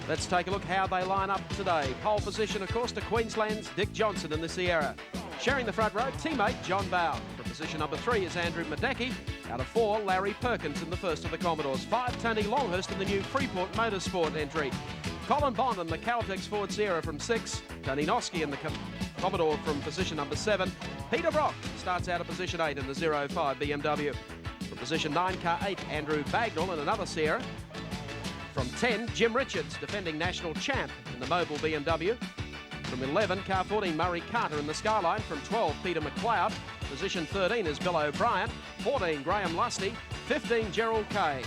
Let's take a look how they line up today. Pole position, of course, to Queensland's Dick Johnson in the Sierra. Sharing the front row, teammate John Bowe. From position number 3 is Andrew Madecki. Out of 4, Larry Perkins in the first of the Commodores. 5, Tony Longhurst in the new Freeport Motorsport entry. Colin Bond in the Caltex Ford Sierra from 6. Tony Noski in the Commodore from position number 7. Peter Brock starts out of position 8 in the 05 BMW. From position 9, car 8, Andrew Bagnall in another Sierra. From 10, Jim Richards, defending national champ in the mobile BMW. From 11, car 14, Murray Carter in the Skyline. From 12, Peter McLeod. Position 13 is Bill O'Brien. 14, Graham Lusty. 15, Gerald Kay.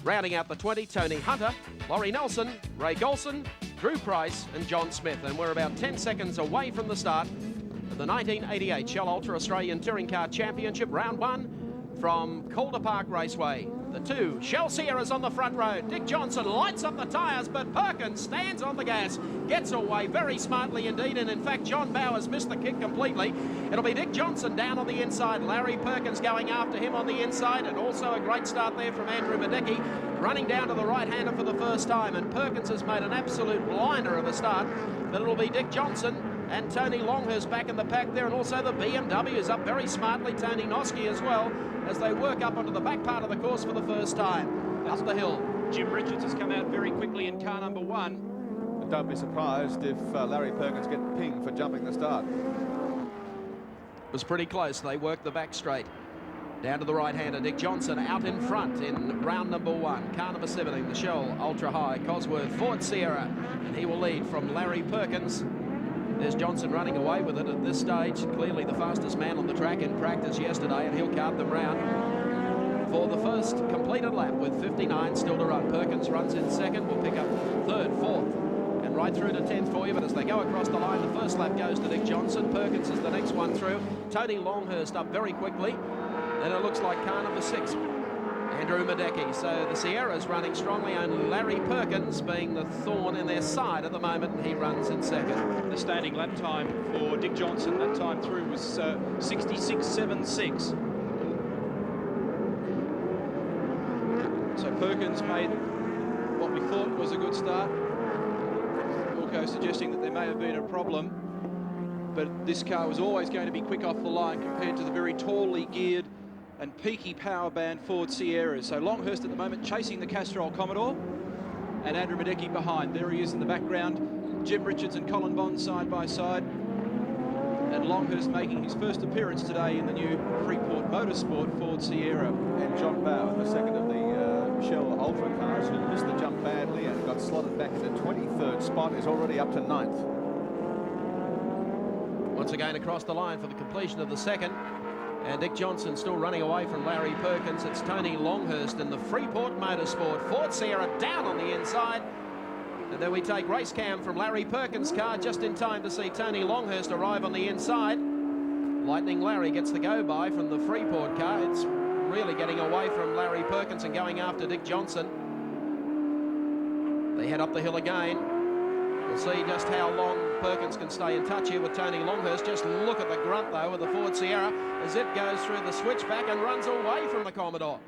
Rounding out the 20, Tony Hunter, Laurie Nelson, Ray Golson, Drew Price and John Smith. And we're about 10 seconds away from the start of the 1988 Shell Ultra Australian Touring Car Championship, round 1 from Calder Park Raceway. The 2 Shell Sierras on the front row. Dick Johnson lights up the tyres, but Perkins stands on the gas, gets away very smartly indeed, and in fact John Bowe has missed the kick completely. It'll be Dick Johnson down on the inside, Larry Perkins going after him on the inside, and also a great start there from Andrew Madecki, running down to the right-hander for the first time, and Perkins has made an absolute blinder of a start, but it'll be Dick Johnson and Tony Longhurst back in the pack there, and also the BMW is up very smartly, Tony Noski as well, as they work up onto the back part of the course for the first time, up the hill. Jim Richards has come out very quickly in car number 1. And don't be surprised if Larry Perkins get pinged for jumping the start. It was pretty close. They worked the back straight. Down to the right-hander, Dick Johnson out in front in round number 1. Car number 17, the Shell Ultra High Cosworth Ford Sierra. And he will lead from Larry Perkins. There's Johnson running away with it at this stage. Clearly the fastest man on the track in practice yesterday, and he'll cart them round for the first completed lap with 59 still to run. Perkins runs in second, will pick up 3rd, 4th, and right through to 10th for you. But as they go across the line, the first lap goes to Dick Johnson. Perkins is the next one through. Tony Longhurst up very quickly. Then it looks like car number 6, Andrew Madecki. So the Sierra's running strongly, only Larry Perkins being the thorn in their side at the moment, and he runs in second. The standing lap time for Dick Johnson that time through was 66.76. So Perkins made what we thought was a good start. Wilco suggesting that there may have been a problem, but this car was always going to be quick off the line compared to the very tallly geared and peaky power band Ford Sierras. So Longhurst at the moment chasing the Castrol Commodore, and Andrew Madecki behind. There he is in the background. Jim Richards and Colin Bond side by side. And Longhurst making his first appearance today in the new Freeport Motorsport Ford Sierra. And John Bowe in the second of the Shell Ultra cars, who missed the jump badly and got slotted back in the 23rd spot, is already up to 9th. Once again across the line for the completion of the second. And Dick Johnson still running away from Larry Perkins. It's Tony Longhurst in the Freeport Motorsport Ford Sierra down on the inside. And then we take race cam from Larry Perkins' car just in time to see Tony Longhurst arrive on the inside. Lightning Larry gets the go-by from the Freeport car. It's really getting away from Larry Perkins and going after Dick Johnson. They head up the hill again. We'll see just how long Perkins can stay in touch here with Tony Longhurst. Just look at the grunt, though, of the Ford Sierra as it goes through the switchback and runs away from the Commodore.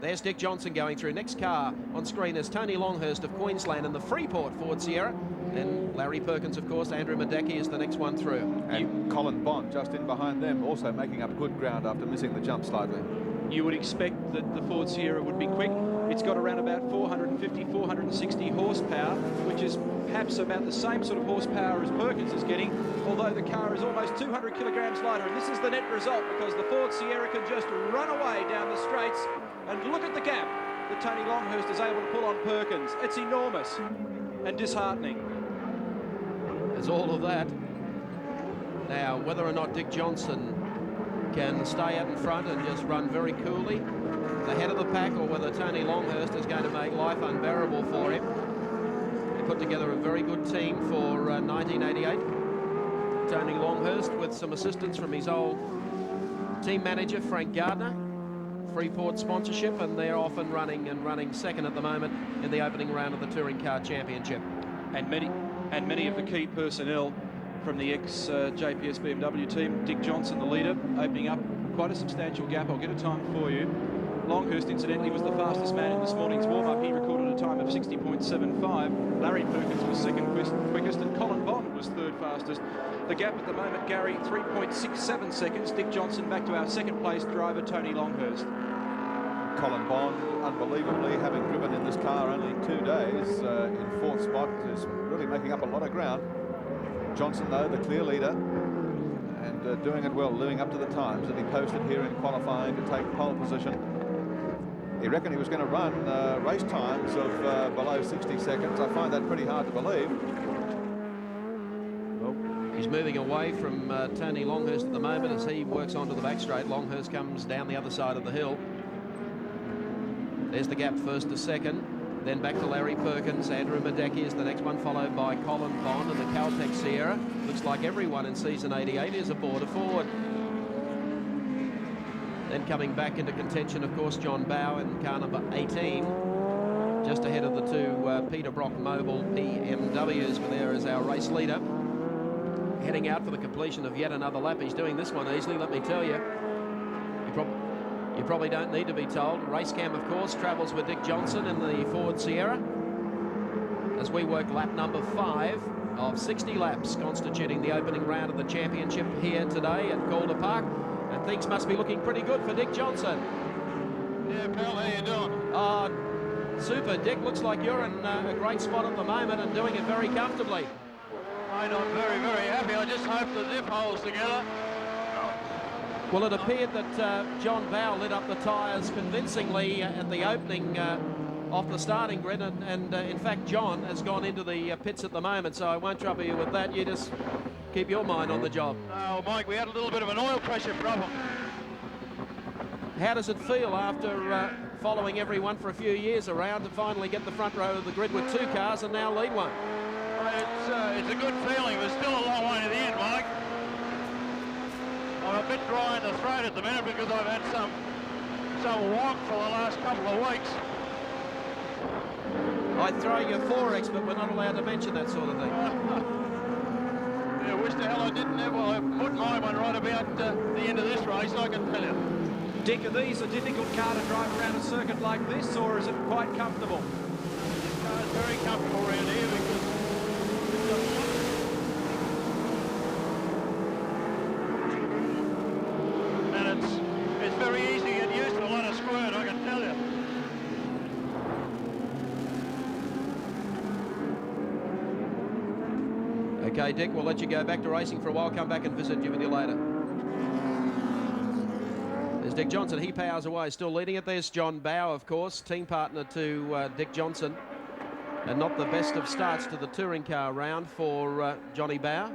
There's Dick Johnson going through. Next car on screen is Tony Longhurst of Queensland in the Freeport Ford Sierra. And Larry Perkins, of course. Andrew Madecki is the next one through. And Colin Bond just in behind them, also making up good ground after missing the jump slightly. You would expect that the Ford Sierra would be quick. It's got around about 450, 460 horsepower, which is perhaps about the same sort of horsepower as Perkins is getting, although the car is almost 200 kilograms lighter. And this is the net result, because the Ford Sierra can just run away down the straights. And look at the gap that Tony Longhurst is able to pull on Perkins. It's enormous and disheartening. There's all of that. Now, whether or not Dick Johnson can stay out in front and just run very coolly the head of the pack, or whether Tony Longhurst is going to make life unbearable for him. He put together a very good team for 1988. Tony Longhurst with some assistance from his old team manager Frank Gardner. Freeport sponsorship, and they're off and running second at the moment in the opening round of the Touring Car Championship. And many of the key personnel from the ex-JPS BMW team. Dick Johnson, the leader, opening up quite a substantial gap. I'll get a time for you. Longhurst, incidentally, was the fastest man in this morning's warm-up. He recorded a time of 60.75. Larry Perkins was second quickest, and Colin Bond was third fastest. The gap at the moment, Gary, 3.67 seconds. Dick Johnson back to our second place driver, Tony Longhurst. Colin Bond, unbelievably, having driven in this car only 2 days, in fourth spot, is really making up a lot of ground. Johnson, though, the clear leader, and doing it well, living up to the times that he posted here in qualifying to take pole position. He reckoned he was going to run race times of below 60 seconds. I find that pretty hard to believe. Well, he's moving away from Tony Longhurst at the moment as he works onto the back straight. Longhurst comes down the other side of the hill. There's the gap first to second, then back to Larry Perkins. Andrew Madecki is the next one, followed by Colin Bond and the Caltech Sierra. Looks like everyone in season 88 is aboard a Ford. Then coming back into contention, of course, John Bow in car number 18. Just ahead of the two Peter Brock Mobile PMWs, but there is our race leader. Heading out for the completion of yet another lap. He's doing this one easily, let me tell you. You probably don't need to be told. Racecam, of course, travels with Dick Johnson in the Ford Sierra as we work lap number 5 of 60 laps, constituting the opening round of the championship here today at Calder Park. And things must be looking pretty good for Dick Johnson. Yeah, pal, how you doing? Oh, super, Dick. Looks like you're in a great spot at the moment and doing it very comfortably. I'm very, very happy. I just hope the zip holds together. Well, it appeared that John Bow lit up the tyres convincingly at the opening off the starting grid, and in fact John has gone into the pits at the moment, so I won't trouble you with that. You just keep your mind on the job. Oh, Mike, we had a little bit of an oil pressure problem. How does it feel after following everyone for a few years around to finally get the front row of the grid with 2 cars and now lead one? It's a good feeling, but still a long way to the end, Mike. I'm a bit dry in the throat at the minute because I've had some walk for the last couple of weeks. I'd throw you 4X, but we're not allowed to mention that sort of thing. Yeah, wish the hell I didn't have. Well, I put my one right about the end of this race, I can tell you. Dick, are these a difficult car to drive around a circuit like this, or is it quite comfortable? This car is very comfortable around here because it's very easy to get used to a lot of squirt, I can tell you. Okay, Dick, we'll let you go back to racing for a while. Come back and visit you with you later. There's Dick Johnson. He powers away, still leading it. There's John Bow, of course, team partner to Dick Johnson. And not the best of starts to the touring car round for Johnny Bow.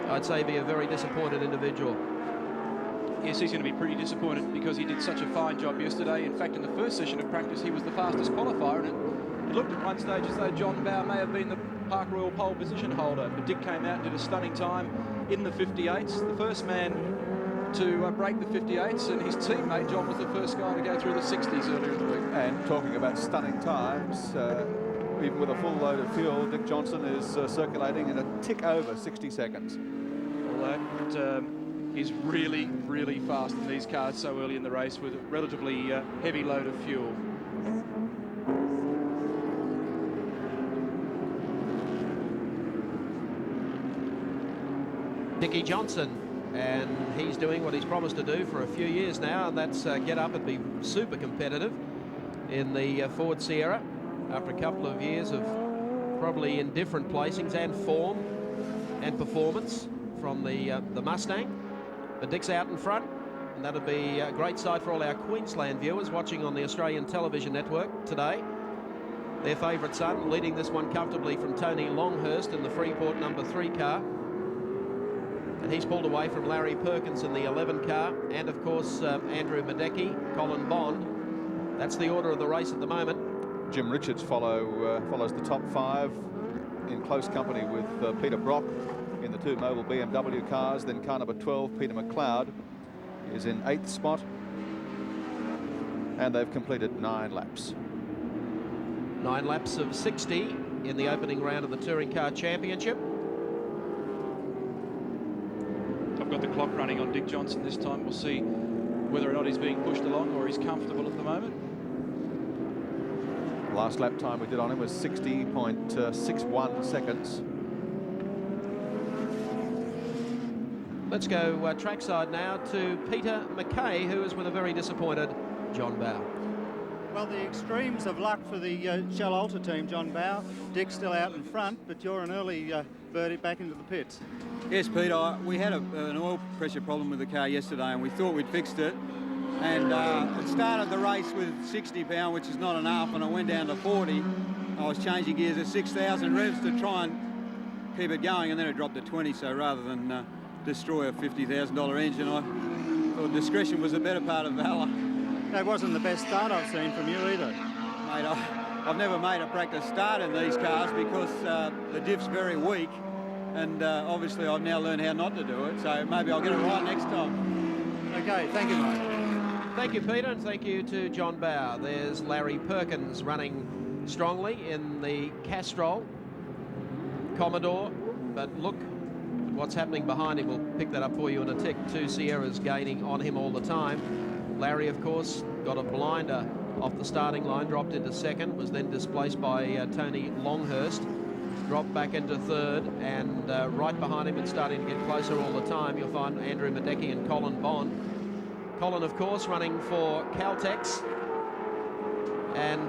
I'd say be a very disappointed individual. Yes, he's going to be pretty disappointed because he did such a fine job yesterday. In fact, in the first session of practice, he was the fastest qualifier, and it looked at one stage as though John Bow may have been the Park Royal pole position holder. But Dick came out and did a stunning time in the 58s. The first man to break the 58s, and his teammate John was the first guy to go through the 60s earlier in the week. And talking about stunning times, even with a full load of fuel, Dick Johnson is circulating in a tick over 60 seconds. Well, that is really, really fast in these cars so early in the race with a relatively heavy load of fuel. Dickie Johnson, and he's doing what he's promised to do for a few years now, and that's get up and be super competitive in the Ford Sierra after a couple of years of probably in different placings and form and performance from the Mustang. But Dick's out in front, and that'll be a great sight for all our Queensland viewers watching on the Australian television network today. Their favourite son leading this one comfortably from Tony Longhurst in the Freeport number 3 car. And he's pulled away from Larry Perkins in the 11 car, and of course Andrew Madecki, Colin Bond. That's the order of the race at the moment. Jim Richards follows the top 5 in close company with Peter Brock in the 2 Mobile BMW cars. Then car number 12, Peter McLeod, is in 8th spot, and they've completed 9 laps. 9 laps of 60 in the opening round of the Touring Car Championship. I've got the clock running on Dick Johnson this time. We'll see whether or not he's being pushed along or he's comfortable at the moment. Last lap time we did on him was 60.61 seconds. Let's go trackside now to Peter McKay, who is with a very disappointed John Bowe. Well, the extremes of luck for the Shell Alta team, John Bowe. Dick's still out in front, but you're an early birdie back into the pits. Yes, Peter, we had an oil pressure problem with the car yesterday and we thought we'd fixed it. And it started the race with 60 pound, which is not enough, and I went down to 40. I was changing gears at 6,000 revs to try and keep it going, and then it dropped to 20, so rather than destroy a $50,000 engine, I thought discretion was a better part of valor. That wasn't the best start I've seen from you either. Mate, I've never made a practice start in these cars because the diff's very weak, and obviously I've now learned how not to do it, so maybe I'll get it right next time. Okay, thank you, mate. Thank you, Peter, and thank you to John Bowe. There's Larry Perkins running strongly in the Castrol Commodore, but look at what's happening behind him. We'll pick that up for you in a tick. 2 Sierras gaining on him all the time. Larry, of course, got a blinder off the starting line, dropped into second, was then displaced by Tony Longhurst, dropped back into third, and right behind him and starting to get closer all the time, you'll find Andrew Madecki and Colin Bond. Colin, of course, running for Caltex, and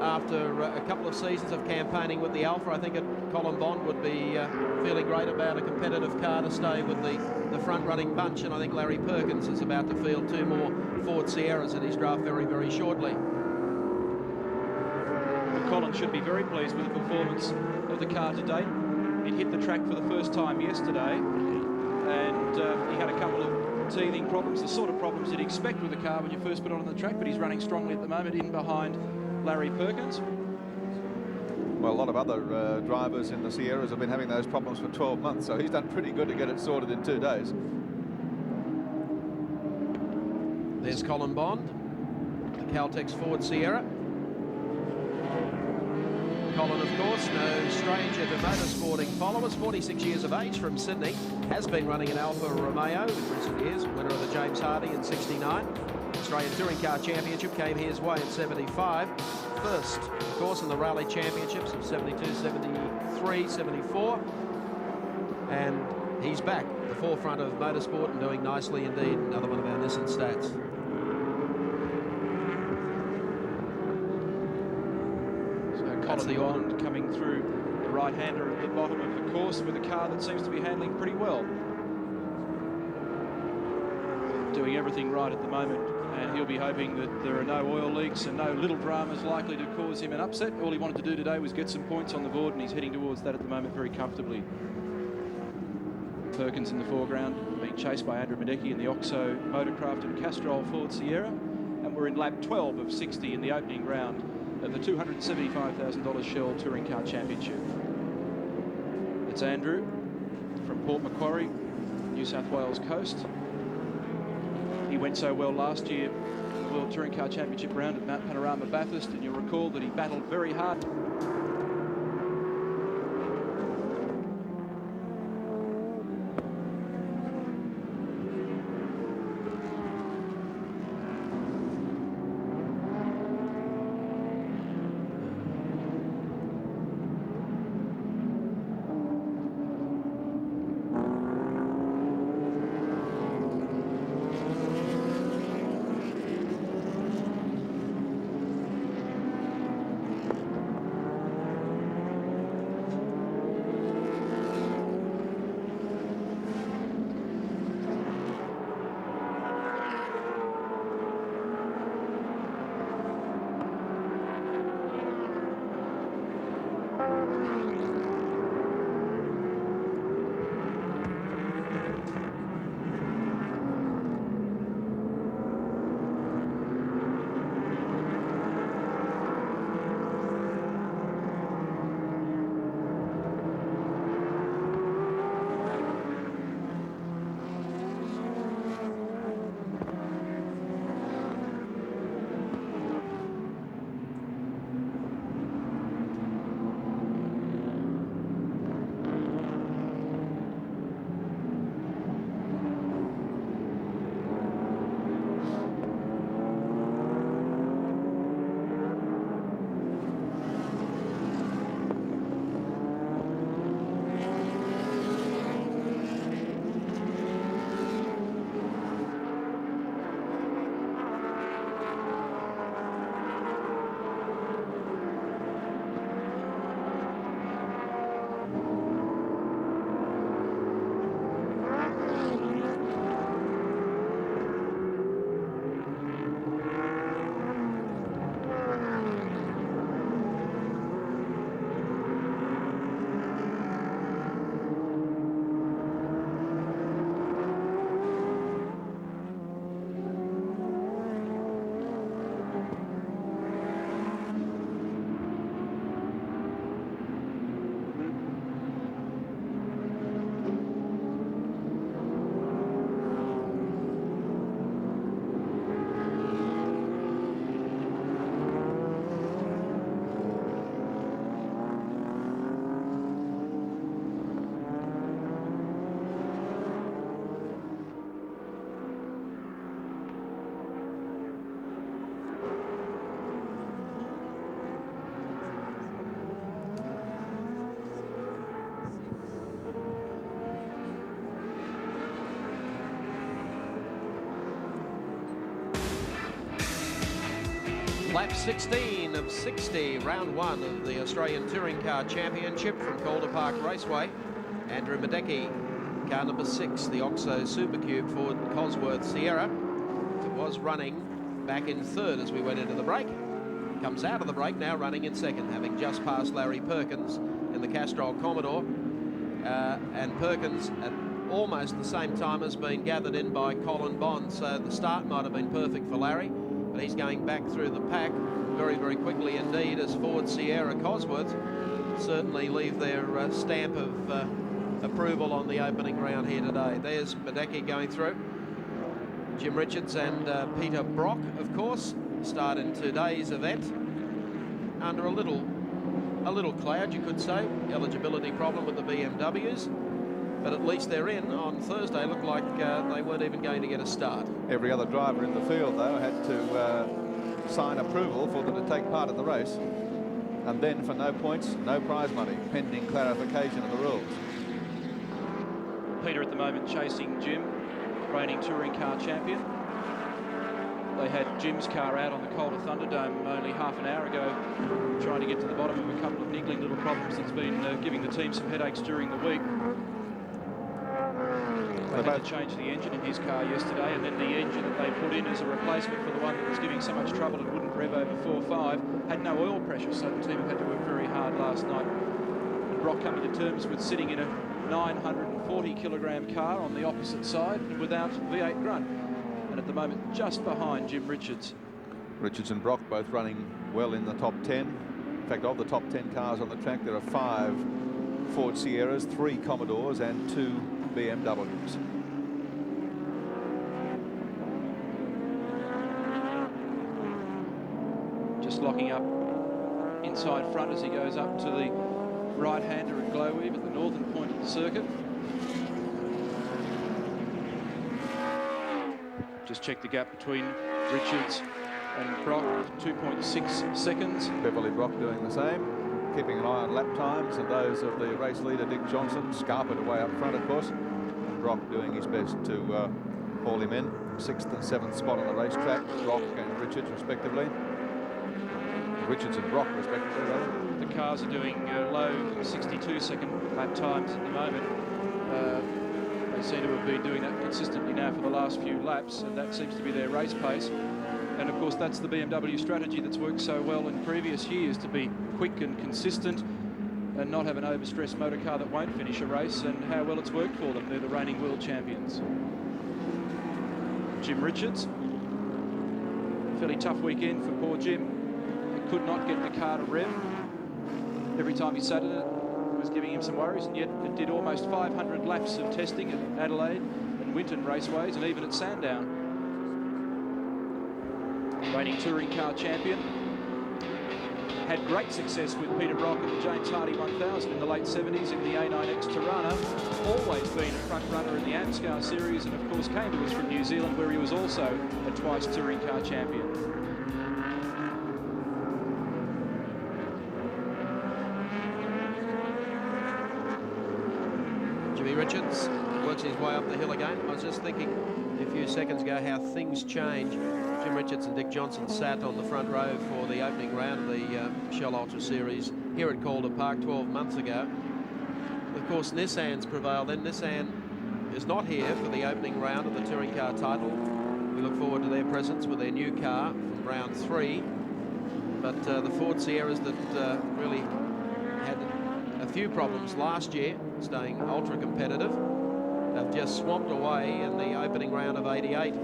after a couple of seasons of campaigning with the Alpha, I think Colin Bond would be feeling great about a competitive car to stay with the front-running bunch, and I think Larry Perkins is about to field 2 more Ford Sierras in his draft very, very shortly. Colin should be very pleased with the performance of the car to date. It hit the track for the first time yesterday, and he had a couple of teething problems, the sort of problems you'd expect with a car when you first put it on the track, but he's running strongly at the moment in behind Larry Perkins. Well, a lot of other drivers in the Sierras have been having those problems for 12 months, so he's done pretty good to get it sorted in 2 days. There's Colin Bond, the Caltex Ford Sierra. Colin, of course, no stranger to motorsporting followers, 46 years of age, from Sydney, has been running an Alfa Romeo in recent years, winner of the James Hardy in '69. Australian Touring Car Championship came his way in '75. First, of course, in the Rally Championships of '72, '73, '74. And he's back at the forefront of motorsport and doing nicely indeed. Another one of our Nissan stats. Colin Bond coming through the right-hander at the bottom of the course with a car that seems to be handling pretty well. Doing everything right at the moment, and he'll be hoping that there are no oil leaks and no little dramas likely to cause him an upset. All he wanted to do today was get some points on the board, and he's heading towards that at the moment very comfortably. Perkins in the foreground, being chased by Andrew Madecki in the Oxo Motorcraft and Castrol Ford Sierra, and we're in lap 12 of 60 in the opening round of the $275,000 Shell Touring Car Championship. It's Andrew from Port Macquarie, New South Wales coast. He went so well last year in the World Touring Car Championship round at Mount Panorama Bathurst, and you'll recall that he battled very hard. lap 16 of 60, round 1 of the Australian Touring Car Championship from Calder Park Raceway. Andrew Madecki, car number 6, the Oxo Supercube Ford Cosworth Sierra. It was running back in 3rd as we went into the break. Comes out of the break now running in 2nd, having just passed Larry Perkins in the Castrol Commodore. And Perkins at almost the same time has been gathered in by Colin Bond, so the start might have been perfect for Larry, but he's going back through the pack very, very quickly indeed as Ford Sierra Cosworth certainly leave their stamp of approval on the opening round here today. There's Madecki going through. Jim Richards and Peter Brock, of course, start in today's event under a little cloud, you could say. Eligibility problem with the BMWs, but at least they're in. On Thursday looked like they weren't even going to get a start. Every other driver in the field, though, had to sign approval for them to take part in the race, and then for no points, no prize money, pending clarification of the rules. Peter at the moment chasing Jim, reigning touring car champion. They had Jim's car out on the Calder Thunderdome only half an hour ago, trying to get to the bottom of a couple of niggling little problems that's been giving the team some headaches during the week. They had to change the engine in his car yesterday, and then the engine that they put in as a replacement for the one that was giving so much trouble and wouldn't rev over 4.5 had no oil pressure, so the team have had to work very hard last night. And Brock coming to terms with sitting in a 940 kilogram car on the opposite side without V8 grunt, and at the moment just behind Jim Richards. Richards and Brock both running well in the top 10. In fact, of the top 10 cars on the track, there are 5 Ford Sierras, 3 Commodores and 2 BMWs. Just locking up inside front as he goes up to the right-hander at Glowweave at the northern point of the circuit. Just check the gap between Richards and Brock, 2.6 seconds. Beverly Brock doing the same, keeping an eye on lap times and those of the race leader Dick Johnson, scarpered away up front, of course. And Brock doing his best to haul him in. 6th and 7th spot on the racetrack, Brock and Richards respectively. Richards and Brock respectively, rather. The cars are doing low 62-second lap times at the moment. They seem to have been doing that consistently now for the last few laps, and that seems to be their race pace. And of course that's the BMW strategy that's worked so well in previous years, to be quick and consistent and not have an overstressed motor car that won't finish a race, and how well it's worked for them. They're the reigning world champions. Jim Richards, fairly tough weekend for poor Jim. He could not get the car to rev. Every time he sat in it, was giving him some worries, and yet it did almost 500 laps of testing at Adelaide and Winton raceways, and even at Sandown. Reigning touring car champion. Had great success with Peter Brock at the James Hardy 1000 in the late 70s in the A9X Tirana. Always been a front runner in the AMSCAR series, and of course came to us from New Zealand, where he was also a twice touring car champion. Jimmy Richards works his way up the hill again. I was just thinking a few seconds ago how things change. Jim Richards and Dick Johnson sat on the front row for the opening round of the Shell Ultra Series here at Calder Park 12 months ago. Of course, Nissan's prevailed then. Nissan is not here for the opening round of the touring car title. We look forward to their presence with their new car from round 3. But the Ford Sierras that really had a few problems last year, staying ultra competitive, have just swamped away in the opening round of 88.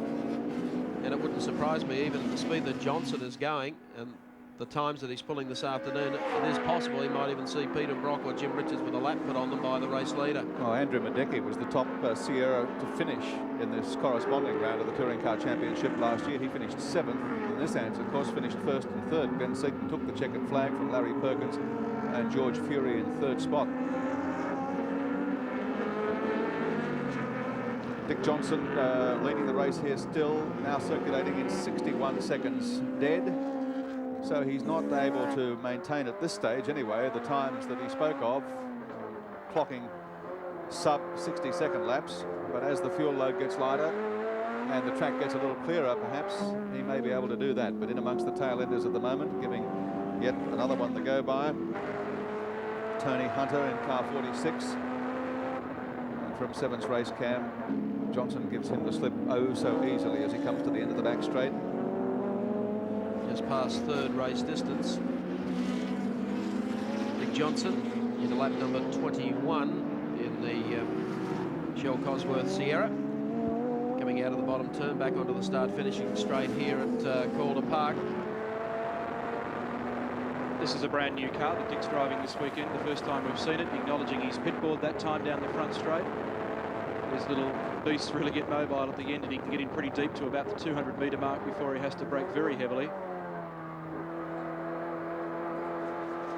And it wouldn't surprise me, even at the speed that Johnson is going and the times that he's pulling this afternoon, it is possible he might even see Peter Brock or Jim Richards with a lap put on them by the race leader. Well, Andrew Madecki was the top Sierra to finish in this corresponding round of the Touring Car Championship last year. He finished 7th. And Nissan's, of course, finished 1st and 3rd. Ben Seaton took the checkered flag from Larry Perkins and George Fury in 3rd spot. Dick Johnson leading the race here still, now circulating in 61 seconds dead. So he's not able to maintain at this stage anyway the times that he spoke of, clocking sub 60-second laps. But as the fuel load gets lighter, and the track gets a little clearer, perhaps he may be able to do that. But in amongst the tail enders at the moment, giving yet another one to go by. Tony Hunter in car 46. And from Sevens race cam, Johnson gives him the slip oh so easily as he comes to the end of the back straight. Just past third race distance. Dick Johnson into lap number 21 in the Shell Cosworth Sierra. Coming out of the bottom turn, back onto the start finishing straight here at Calder Park. This is a brand new car that Dick's driving this weekend, the first time we've seen it, acknowledging his pit board that time down the front straight. His little beasts really get mobile at the end, and he can get in pretty deep to about the 200-metre mark before he has to brake very heavily.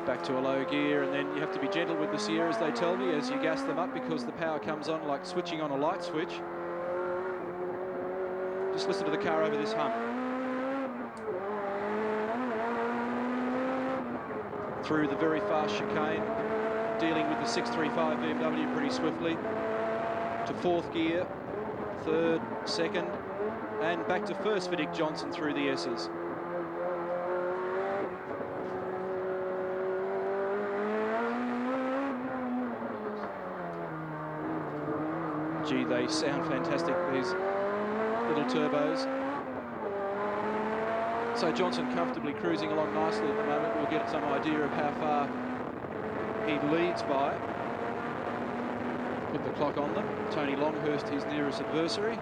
Back to a low gear, and then you have to be gentle with the Sierras, they tell me, as you gas them up, because the power comes on like switching on a light switch. Just listen to the car over this hump. Through the very fast chicane, dealing with the 635 BMW pretty swiftly. To fourth gear, third, second, and back to first for Dick Johnson through the S's. Gee, they sound fantastic, these little turbos. So Johnson comfortably cruising along nicely at the moment. We'll get some idea of how far he leads by. Put the clock on them. Tony Longhurst, his nearest adversary.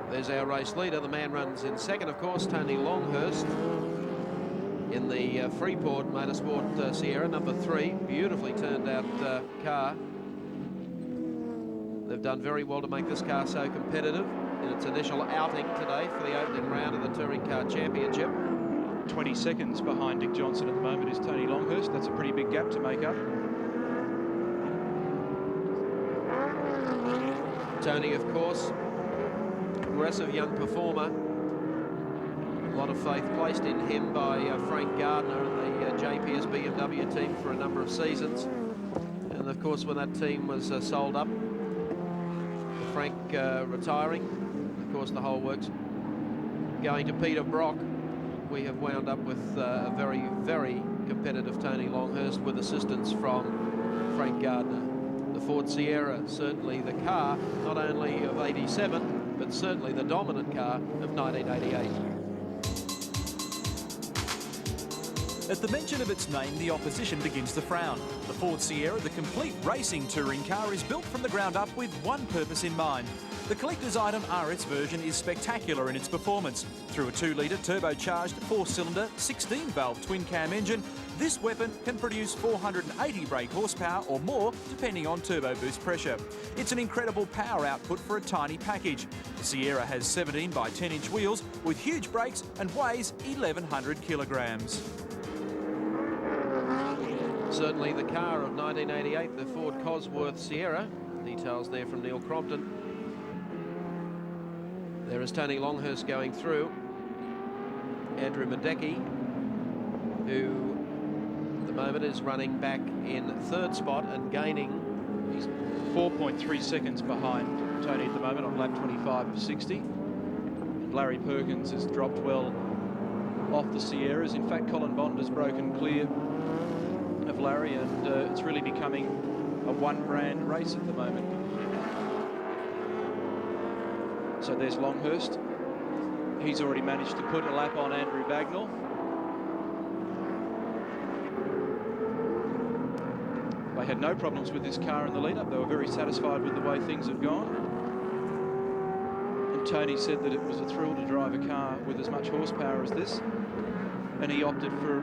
There's our race leader. The man runs in second, of course, Tony Longhurst in the Freeport Motorsport Sierra, number 3. Beautifully turned out car. They've done very well to make this car so competitive in its initial outing today for the opening round of the Touring Car Championship. 20 seconds behind Dick Johnson at the moment is Tony Longhurst. That's a pretty big gap to make up. Tony, of course, aggressive young performer. A lot of faith placed in him by Frank Gardner and the JPS BMW team for a number of seasons. And of course, when that team was sold up, Frank retiring, of course the whole works going to Peter Brock, we have wound up with a very, very competitive Tony Longhurst with assistance from Frank Gardner. The Ford Sierra, certainly the car, not only of 87, but certainly the dominant car of 1988. At the mention of its name, the opposition begins to frown. The Ford Sierra, the complete racing touring car, is built from the ground up with one purpose in mind. The collector's item RS version is spectacular in its performance. Through a 2-litre turbocharged 4-cylinder 16-valve twin-cam engine, this weapon can produce 480 brake horsepower or more depending on turbo boost pressure. It's an incredible power output for a tiny package. The Sierra has 17 by 10-inch wheels with huge brakes and weighs 1,100 kilograms. Certainly the car of 1988, the Ford Cosworth Sierra. Details there from Neil Crompton. There is Tony Longhurst going through. Andrew Madecki, who at the moment is running back in third spot and gaining. He's 4.3 seconds behind Tony at the moment on lap 25 of 60. And Larry Perkins has dropped well off the Sierras. In fact, Colin Bond has broken clear of Larry, and it's really becoming a one-brand race at the moment. So there's Longhurst. He's already managed to put a lap on Andrew Bagnall. They had no problems with this car in the lead-up. They were very satisfied with the way things had gone. And Tony said that it was a thrill to drive a car with as much horsepower as this. And he opted for,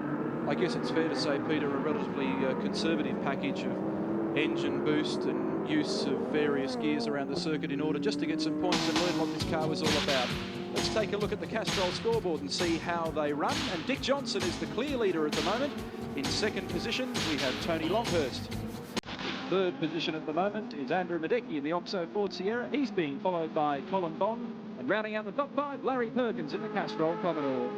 I guess it's fair to say, Peter, a relatively conservative package of engine boost and use of various gears around the circuit in order just to get some points and learn what this car was all about. Let's take a look at the Castrol scoreboard and see how they run. And Dick Johnson is the clear leader at the moment. In second position, we have Tony Longhurst. In third position at the moment is Andrew Madecki in the Oxo Ford Sierra. He's being followed by Colin Bond. And rounding out the top 5, Larry Perkins in the Castrol Commodore.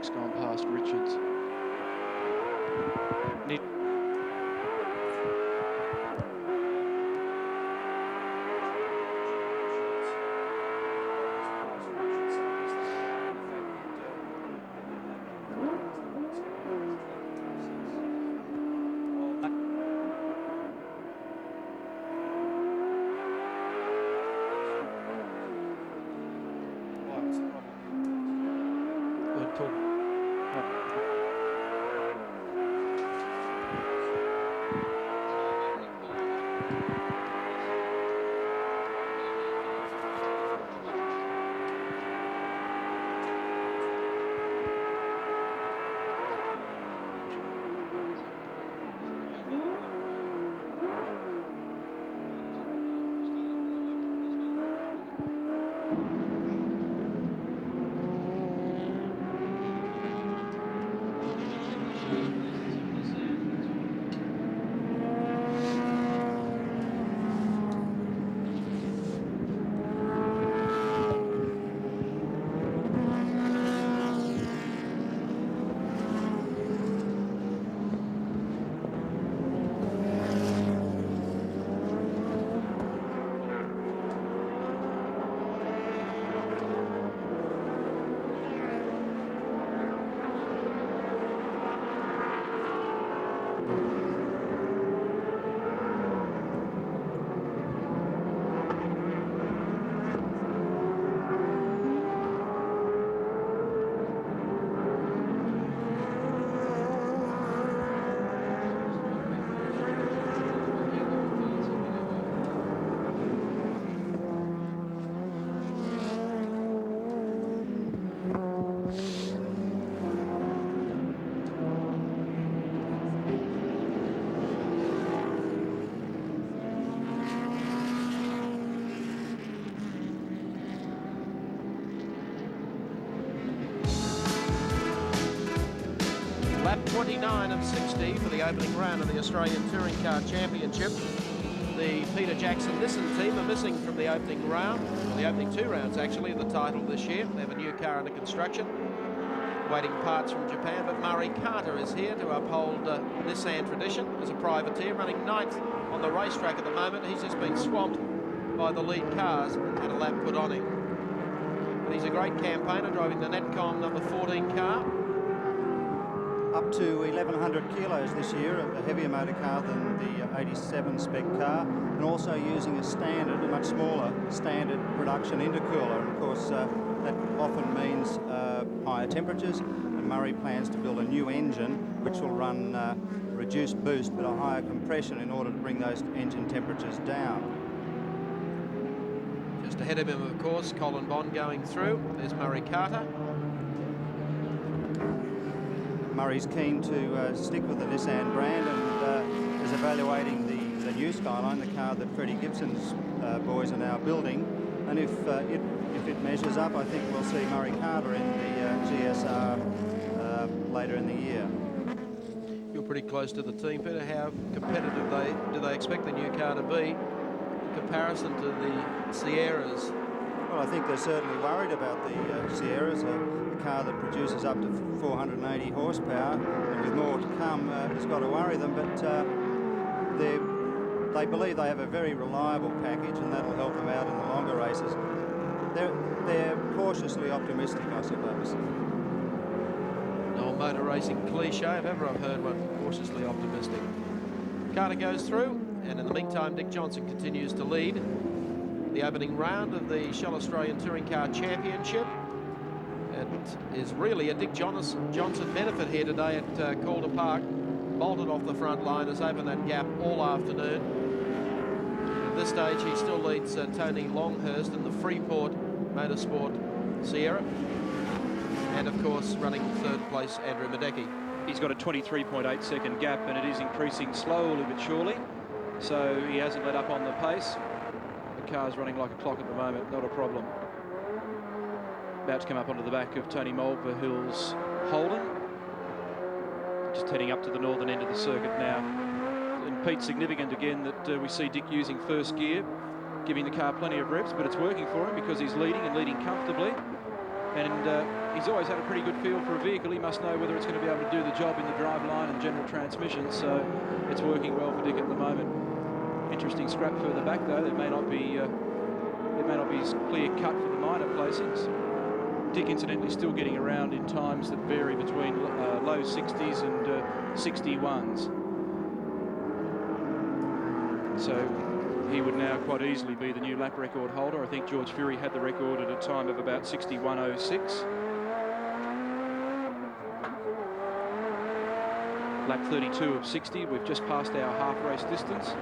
Dick's gone past Richards. Good pull. Lap 29 of 60 for the opening round of the Australian Touring Car Championship. The Peter Jackson-Nissan team are missing from the opening round, or the opening 2 rounds actually, of the title this year. They have a new car under construction, waiting parts from Japan, but Murray Carter is here to uphold Nissan tradition as a privateer, running 9th on the racetrack at the moment. He's just been swamped by the lead cars and had a lap put on him. But he's a great campaigner, driving the Netcom number 14 car. Up to 1,100 kilos this year, a heavier motor car than the 87 spec car, and also using a standard, a much smaller standard production intercooler. And of course, that often means higher temperatures, and Murray plans to build a new engine which will run reduced boost but a higher compression in order to bring those engine temperatures down. Just ahead of him, of course, Colin Bond going through. There's Murray Carter. Murray's keen to stick with the Nissan brand and is evaluating the new Skyline, the car that Freddie Gibson's boys are now building. And if it measures up, I think we'll see Murray Carter in the GSR later in the year. You're pretty close to the team, Peter. How competitive do they expect the new car to be in comparison to the Sierras? Well, I think they're certainly worried about the Sierras, a car that produces up to 480 horsepower, and with more to come has got to worry them, but they believe they have a very reliable package, and that'll help them out in the longer races. They're cautiously optimistic, I suppose. An old motor racing cliche, if ever I've heard one, cautiously optimistic. Carter goes through, and in the meantime, Dick Johnson continues to lead the opening round of the Shell Australian Touring Car Championship. It is really a Dick Johnson benefit here today at Calder Park. Bolted off the front line, has opened that gap all afternoon. At this stage, he still leads Tony Longhurst in the Freeport Motorsport Sierra. And of course, running third place, Andrew Madecki. He's got a 23.8 second gap, and it is increasing slowly but surely. So he hasn't let up on the pace. The car's running like a clock at the moment, not a problem. About to come up onto the back of Tony Mulvihill's Holden. Just heading up to the northern end of the circuit now. And Pete, significant again that we see Dick using first gear, giving the car plenty of revs, but it's working for him because he's leading and leading comfortably. And he's always had a pretty good feel for a vehicle. He must know whether it's going to be able to do the job in the drive line and general transmission, so it's working well for Dick at the moment. Interesting scrap further back though. It may not be as clear cut for the minor placings. Dick incidentally still getting around in times that vary between low 60s and 61s. So he would now quite easily be the new lap record holder. I think George Fury had the record at a time of about 61.06. Lap 32 of 60. We've just passed our half race distance.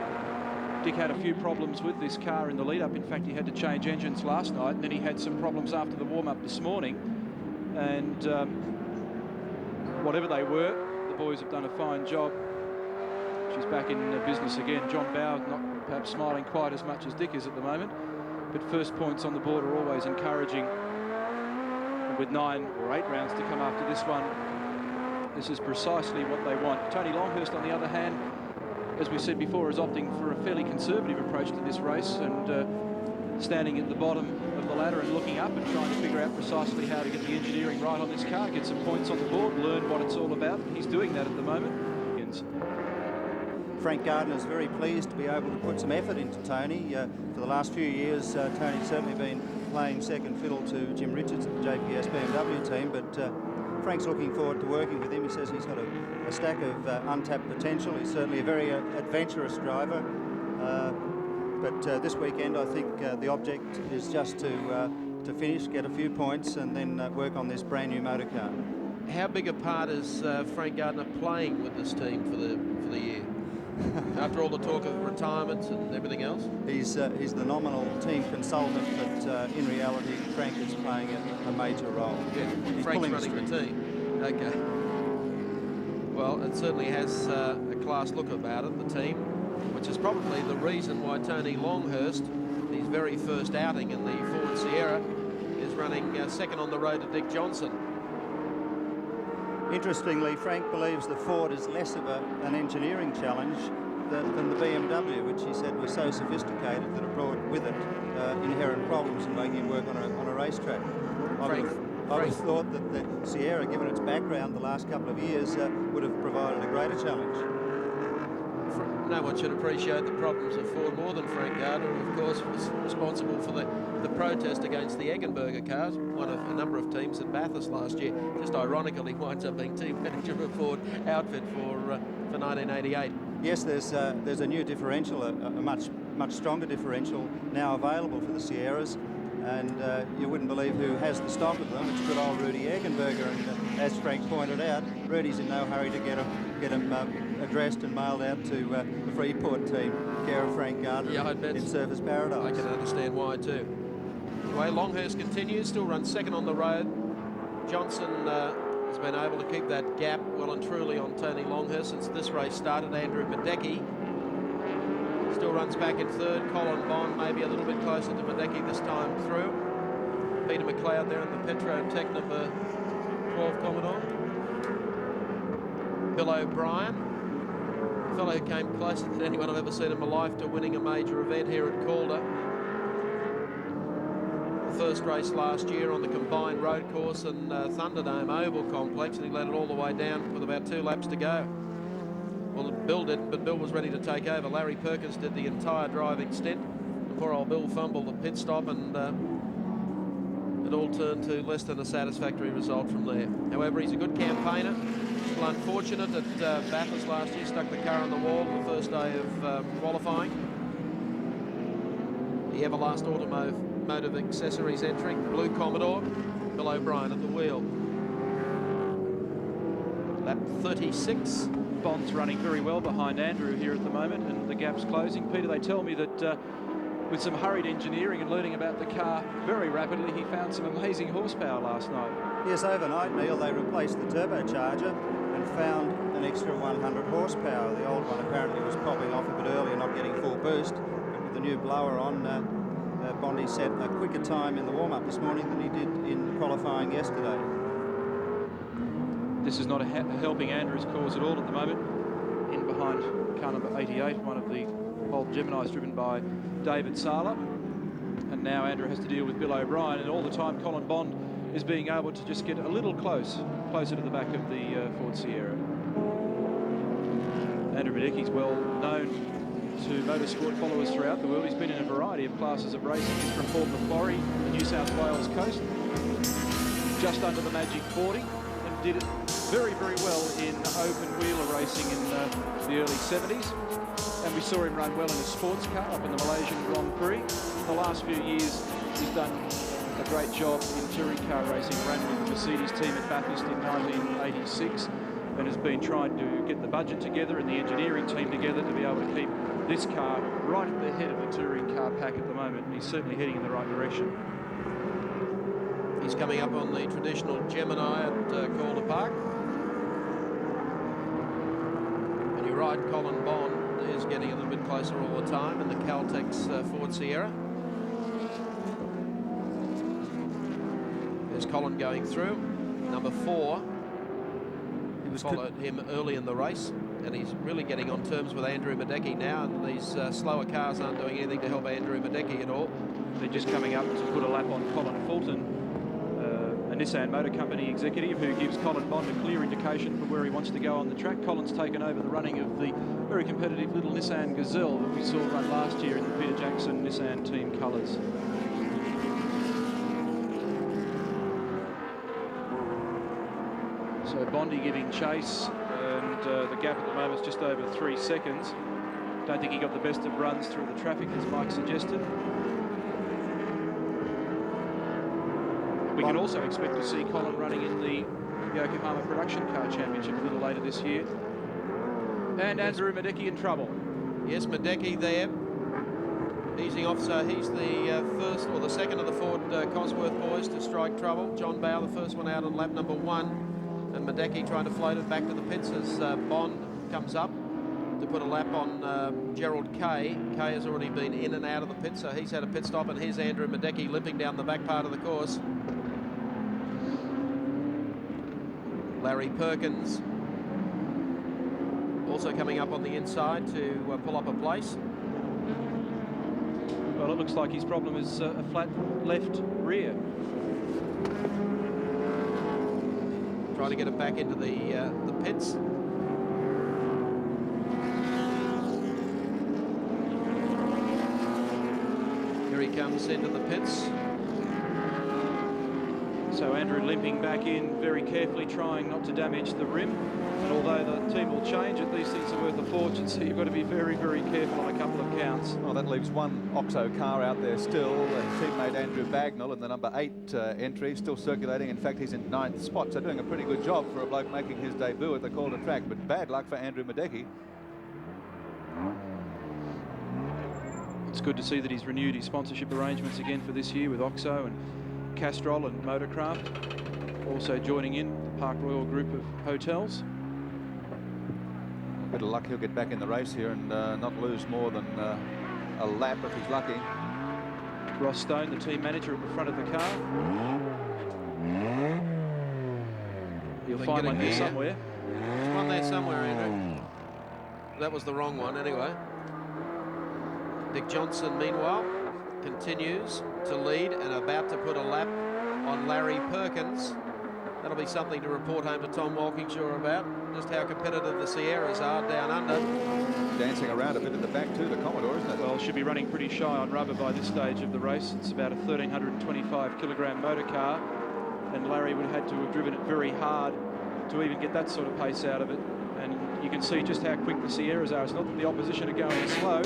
Dick had a few problems with this car in the lead-up. In fact, he had to change engines last night, and then he had some problems after the warm-up this morning. And whatever they were, the boys have done a fine job. She's back in business again. John Bow not perhaps smiling quite as much as Dick is at the moment, but first points on the board are always encouraging. And with 9 or 8 rounds to come after this one, this is precisely what they want. Tony Longhurst, on the other hand, as we said before, is opting for a fairly conservative approach to this race and standing at the bottom of the ladder and looking up and trying to figure out precisely how to get the engineering right on this car, get some points on the board, learn what it's all about. He's doing that at the moment. Frank Gardner's very pleased to be able to put some effort into Tony. For the last few years, Tony's certainly been playing second fiddle to Jim Richards at the JPS BMW team, but Frank's looking forward to working with him. He says he's got a stack of untapped potential. He's certainly a very adventurous driver. But this weekend, I think the object is just to finish, get a few points, and then work on this brand new motor car. How big a part is Frank Gardner playing with this team for the year? After all the talk of retirement and everything else? He's the nominal team consultant, but in reality, Frank is playing a major role. Yeah, he's Frank's running the team. Okay. Well, it certainly has a class look about it, the team, which is probably the reason why Tony Longhurst, his very first outing in the Ford Sierra, is running second on the road to Dick Johnson. Interestingly, Frank believes the Ford is less of an engineering challenge than the BMW, which he said was so sophisticated that it brought with it inherent problems in making it work on a racetrack. I would have thought that the Sierra, given its background the last couple of years, would have provided a greater challenge. No one should appreciate the problems of Ford more than Frank Gardner, who of course was responsible for the protest against the Eggenberger cars, one of a number of teams at Bathurst last year. Just ironically winds up being team manager of a Ford outfit for 1988. Yes, there's a new differential, a much stronger differential now available for the Sierras, and you wouldn't believe who has the stock of them. It's good old Rudy Eggenberger, and as Frank pointed out, Rudy's in no hurry to get him addressed and mailed out to the Freeport team, care of Frank Gardner. Yeah, I bet. In Surfers Paradise. I can understand why too. Anyway, Longhurst continues, still runs second on the road. Johnson has been able to keep that gap well and truly on Tony Longhurst since this race started. Andrew Madecki still runs back in third. Colin Bond maybe a little bit closer to Madecki this time through. Peter McLeod there in the Petro Tech number 12 Commodore. Bill O'Brien, a fellow who came closer than anyone I've ever seen in my life to winning a major event here at Calder. The first race last year on the combined road course and Thunderdome Oval Complex, and he led it all the way down with about 2 laps to go. Well, Bill didn't, but Bill was ready to take over. Larry Perkins did the entire driving stint. And poor old Bill fumbled the pit stop, and it all turned to less than a satisfactory result from there. However, he's a good campaigner. Well, unfortunate that Bathurst last year stuck the car on the wall on the first day of qualifying. The Everlast Automotive Accessories entry, blue Commodore, Bill O'Brien at the wheel. Lap 36. Bond's running very well behind Andrew here at the moment, and the gap's closing. Peter, they tell me that with some hurried engineering and learning about the car very rapidly, he found some amazing horsepower last night. Yes, overnight, Neil, they replaced the turbocharger and found an extra 100 horsepower. The old one apparently was popping off a bit earlier, not getting full boost. But with the new blower on, Bondi set a quicker time in the warm-up this morning than he did in qualifying yesterday. This is not helping Andrew's cause at all at the moment. In behind car number 88, one of the old Geminis driven by David Sala. And now Andrew has to deal with Bill O'Brien, and all the time Colin Bond is being able to just get a little closer to the back of the Ford Sierra. Andrew Madecky's well known to motorsport followers throughout the world. He's been in a variety of classes of racing. He's from Port Macquarie, the New South Wales coast, just under the Magic 40, and did it very, very well in open wheeler racing in the early 70s. And we saw him run well in a sports car up in the Malaysian Grand Prix. The last few years, he's done a great job in touring car racing. Ran with the Mercedes team at Bathurst in 1986, and has been trying to get the budget together and the engineering team together to be able to keep this car right at the head of the touring car pack at the moment, and he's certainly heading in the right direction. He's coming up on the traditional Gemini at Calder Park. And you're right, Colin Bond is getting a little bit closer all the time in the Caltex Ford Sierra. There's Colin going through, number 4. He followed him early in the race, and he's really getting on terms with Andrew Madecky now, and these slower cars aren't doing anything to help Andrew Madecky at all. They're just coming up to put a lap on Colin Fulton, a Nissan Motor Company executive who gives Colin Bond a clear indication for where he wants to go on the track. Colin's taken over the running of the very competitive little Nissan Gazelle that we saw run last year in the Peter Jackson Nissan team colours. So Bondi giving chase, and the gap at the moment is just over 3 seconds. Don't think he got the best of runs through the traffic, as Mike suggested. We can also expect to see Colin running in the Yokohama Production Car Championship a little later this year. And Andrew Madecky in trouble. Yes, Madecky there, easing off, so he's the first or the second of the Ford Cosworth boys to strike trouble. John Bowe, the first one out on lap number 1, and Madecky trying to float it back to the pits as Bond comes up to put a lap on Gerald Kay. Kay has already been in and out of the pit, so he's had a pit stop, and here's Andrew Madecky limping down the back part of the course. Larry Perkins also coming up on the inside to pull up a place. Well, it looks like his problem is a flat left rear. Trying to get it back into the pits. Here he comes into the pits. So Andrew limping back in very carefully, trying not to damage the rim. And although the team will change it, these things are worth a fortune, so you've got to be very, very careful on a couple of counts. Well, that leaves one OXO car out there still. Teammate Andrew Bagnall in the number 8 entry, still circulating. In fact, he's in 9th spot, so doing a pretty good job for a bloke making his debut at the Calder track. But bad luck for Andrew Madecky. It's good to see that he's renewed his sponsorship arrangements again for this year with OXO and Castrol and Motorcraft, also joining in the Park Royal group of hotels. Bit of luck, he'll get back in the race here and not lose more than a lap if he's lucky. Ross Stone, the team manager, at the front of the car. You'll find one there somewhere. There's one there somewhere, Andrew. That was the wrong one anyway. Dick Johnson, meanwhile, continues to lead and about to put a lap on Larry Perkins. That'll be something to report home to Tom Walkingshaw about, just how competitive the Sierras are down under. Dancing around a bit at the back too, the Commodore, isn't it? Well, should be running pretty shy on rubber by this stage of the race. It's about a 1,325 kilogram motor car, and Larry would have had to have driven it very hard to even get that sort of pace out of it. And you can see just how quick the Sierras are. It's not that the opposition are going slow.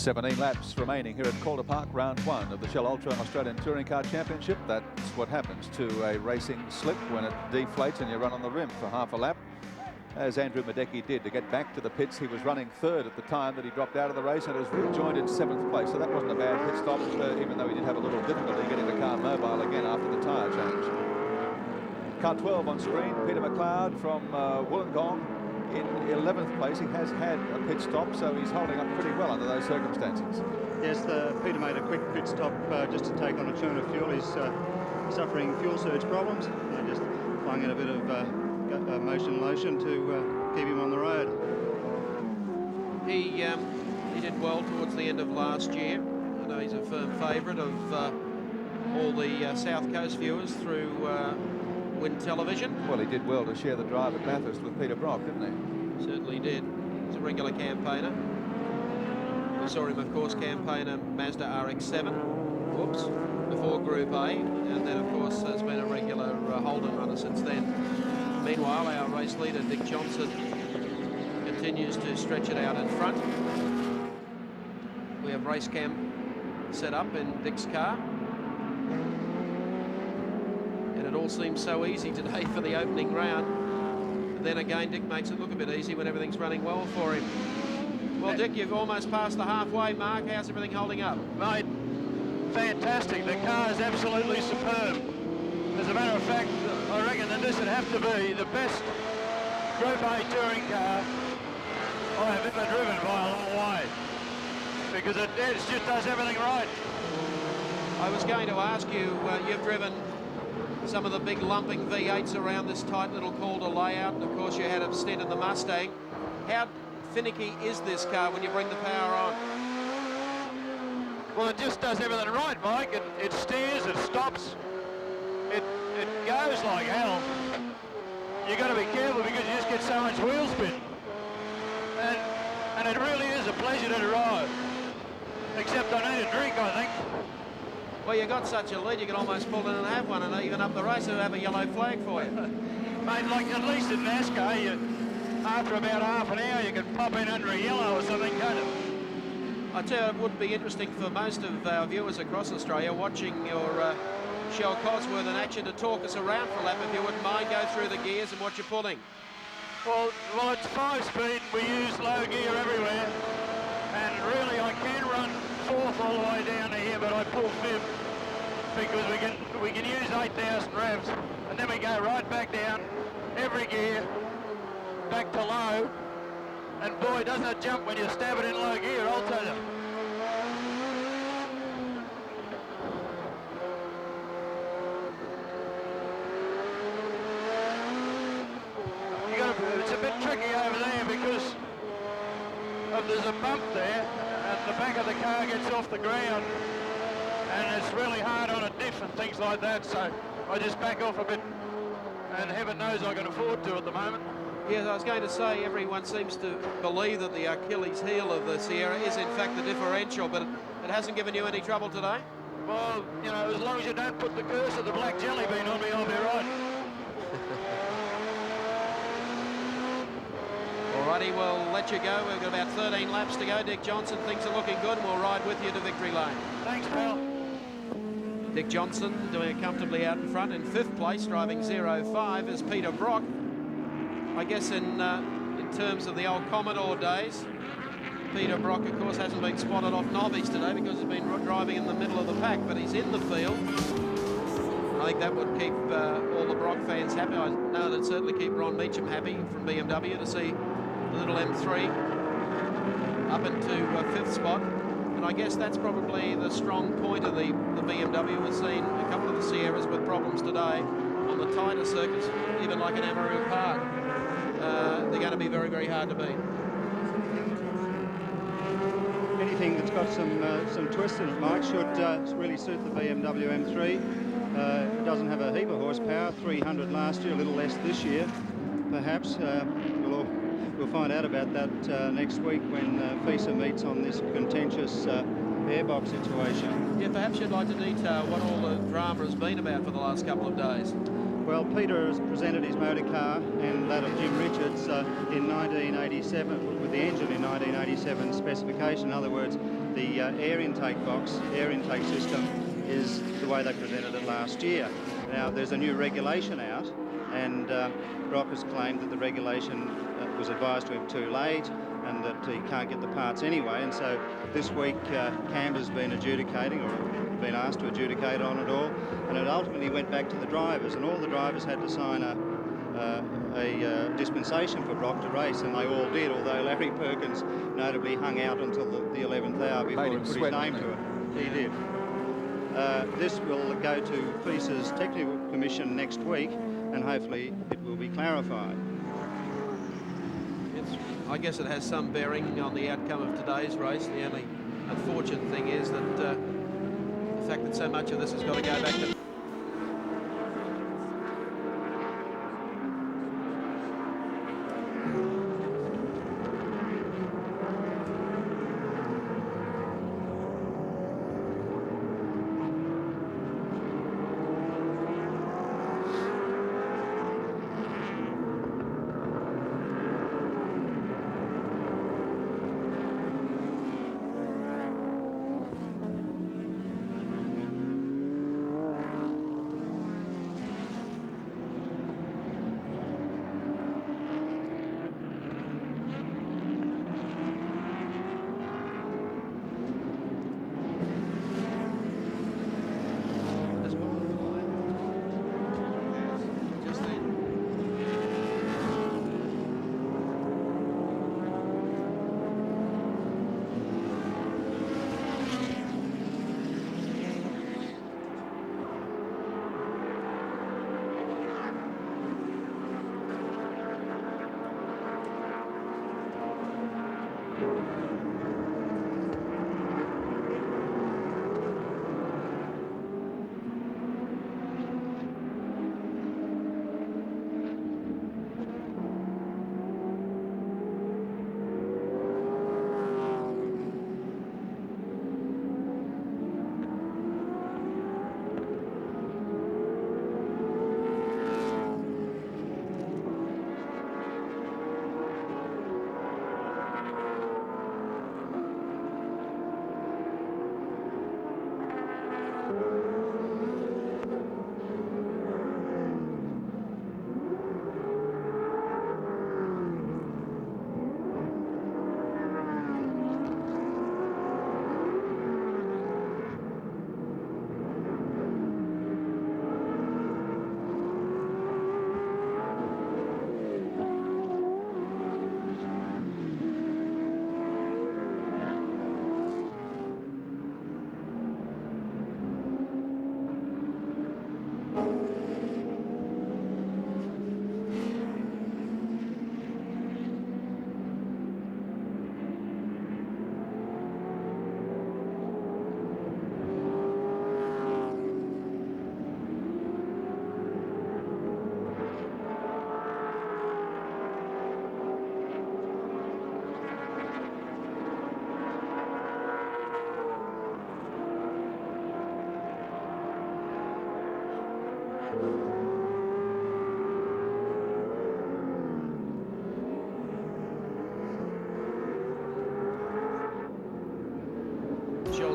17 laps remaining here at Calder Park, round 1 of the Shell Ultra Australian Touring Car Championship. That's what happens to a racing slip when it deflates and you run on the rim for half a lap, as Andrew Madecki did to get back to the pits. He was running third at the time that he dropped out of the race and has rejoined in 7th place. So that wasn't a bad pit stop, even though he did have a little difficulty getting the car mobile again after the tyre change. Car 12 on screen, Peter McLeod from Wollongong in 11th place. He has had a pit stop, so he's holding up pretty well under those circumstances. Yes, Peter made a quick pit stop just to take on a churn of fuel. He's suffering fuel surge problems. They just flung in a bit of motion lotion to keep him on the road. He did well towards the end of last year. I know he's a firm favourite of all the South Coast viewers through Wind Television. Well, he did well to share the drive at Bathurst with Peter Brock, didn't he? Certainly did. He's a regular campaigner. We saw him, of course, campaign a Mazda RX-7, whoops, before Group A, and then, of course, has been a regular Holden runner since then. Meanwhile, our race leader, Dick Johnson, continues to stretch it out in front. We have race cam set up in Dick's car. And it all seems so easy today for the opening round. But then again, Dick makes it look a bit easy when everything's running well for him. Well, Dick, you've almost passed the halfway mark. How's everything holding up? Mate, fantastic. The car is absolutely superb. As a matter of fact, I reckon that this would have to be the best Group A touring car I have ever driven by a long way. Because it just does everything right. I was going to ask you, you've driven some of the big lumping V8s around this tight little Calder layout, and of course you had a stint in the Mustang. How finicky is this car when you bring the power on? Well, it just does everything right, Mike. It steers, it stops, it goes like hell. You've got to be careful because you just get so much wheel spin. And it really is a pleasure to drive. Except I need a drink, I think. Well, you got such a lead, you can almost pull in and have one, and even up the race, they'll have a yellow flag for you. Mate, like at least in NASCAR, after about half an hour, you can pop in under a yellow or something, can't it? I tell you, it would be interesting for most of our viewers across Australia watching your Shell Cosworth in action to talk us around for a lap, if you wouldn't mind. Go through the gears and what you're pulling. Well, it's 5-speed. We use low gear everywhere. And really, I can run 4th all the way down to here, but I pull 5th because we can use 8,000 revs, and then we go right back down every gear back to low. And boy, doesn't it jump when you stab it in low gear, I'll tell you. It's a bit tricky over there because there's a bump there and the back of the car gets off the ground and it's really hard on a diff and things like that, so I just back off a bit, and heaven knows I can afford to at the moment. Yes, I was going to say, everyone seems to believe that the Achilles heel of the Sierra is in fact the differential, but it hasn't given you any trouble today? Well, you know, as long as you don't put the curse of the black jelly bean on me, I'll be right. Alrighty, we'll let you go. We've got about 13 laps to go. Dick Johnson, things are looking good, and we'll ride with you to victory lane. Thanks, pal. Dick Johnson doing it comfortably out in front. In 5th place, driving 0.5, is Peter Brock. I guess in terms of the old Commodore days, Peter Brock, of course, hasn't been spotted off novice today because he's been driving in the middle of the pack, but he's in the field. I think that would keep all the Brock fans happy. I know that'd certainly keep Ron Meacham happy from BMW to see the little M3 up into 5th spot. And I guess that's probably the strong point of the BMW. We've seen a couple of the Sierras with problems today on the tighter circuits, even like an Amarillo Park. They're going to be very, very hard to beat. Anything that's got some twist in it, Mike, should really suit the BMW M3. It doesn't have a heap of horsepower, 300 last year, a little less this year, perhaps. We'll find out about that next week when FISA meets on this contentious airbox situation. Yeah, perhaps you'd like to detail what all the drama has been about for the last couple of days. Well, Peter has presented his motor car and that of Jim Richards in 1987, with the engine in 1987 specification. In other words, the air intake box, air intake system is the way they presented it last year. Now there's a new regulation out, and Brock has claimed that the regulation was advised to him too late and that he can't get the parts anyway, and so this week Canberra's been adjudicating, or been asked to adjudicate on it all, and it ultimately went back to the drivers, and all the drivers had to sign a dispensation for Brock to race, and they all did, although Larry Perkins notably hung out until the 11th hour before he put his name to it. He did. This will go to FISA's Technical Commission next week, and hopefully it will be clarified. I guess it has some bearing on the outcome of today's race. The only unfortunate thing is that the fact that so much of this has got to go back to...